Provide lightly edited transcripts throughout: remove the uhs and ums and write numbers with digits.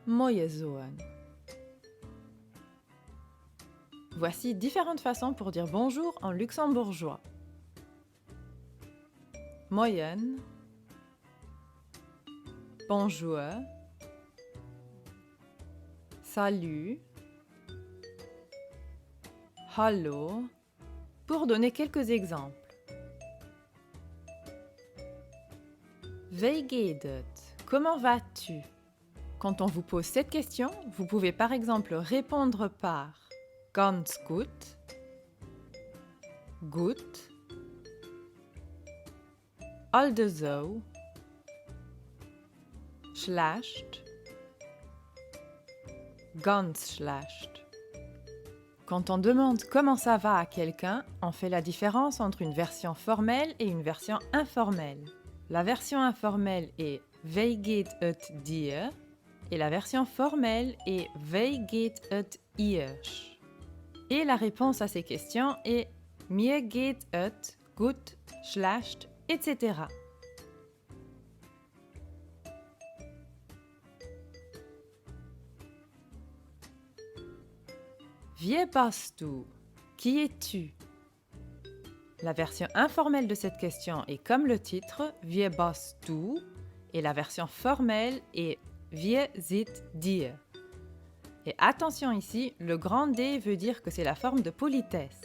mooie zoen. Voici différentes façons pour dire bonjour en luxembourgeois. Moyen, bonjour, salut, hallo, pour donner quelques exemples. Wie geht het? Comment vas-tu? Quand on vous pose cette question, vous pouvez par exemple répondre par ganz gut, gut, also, schlecht, ganz schlecht. Quand on demande comment ça va à quelqu'un, on fait la différence entre une version formelle et une version informelle. La version informelle est Wie geht het dir? Et la version formelle est Wie geht het euch? Et la réponse à ces questions est Mir geht het, gut, schlecht, etc. Wie bist du? Qui es-tu? La version informelle de cette question est comme le titre Wie bist du? Et la version formelle est Wie sieht dir? Et attention ici, le grand D veut dire que c'est la forme de politesse.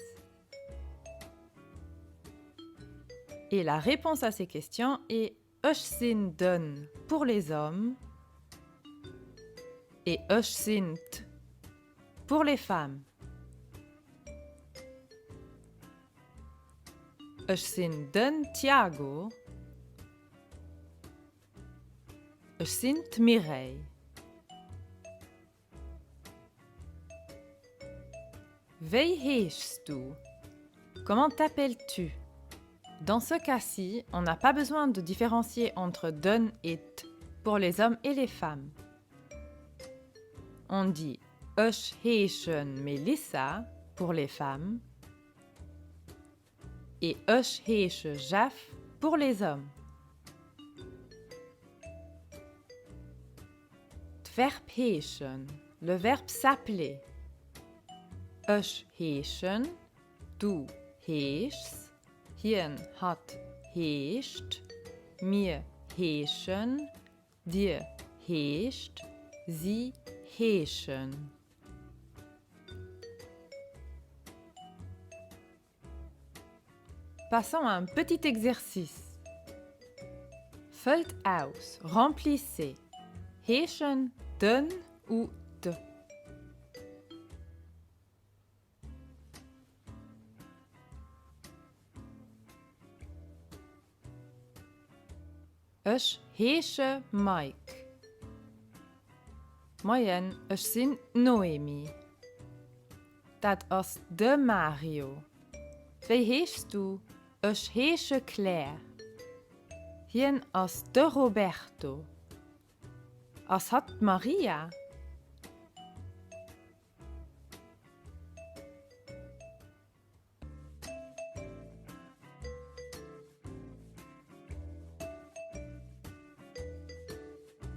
Et la réponse à ces questions est Euch sind den pour les hommes et Euch sind pour les femmes. Euch sind den Thiago. Euch sind Mireille. Wie heißt du? Comment t'appelles-tu? Dans ce cas-ci, on n'a pas besoin de différencier entre den et t pour les hommes et les femmes. On dit Euch heißen Melissa pour les femmes et Euch heiße Jeff pour les hommes. Verb heißen, le verbe s'appeler. Euch heißen, du heißt, Hien hat heißt, mir heißen, dir heißt, sie heißen. Passons à un petit exercice. Füllt aus, remplissez. Heißen, den ou te. Euch heiße Mike. Moyen, euch sind Noemi. Dat ist de Mario. Wie heißt du? Euch heiße Claire. Hien ist de Roberto. As hat Maria.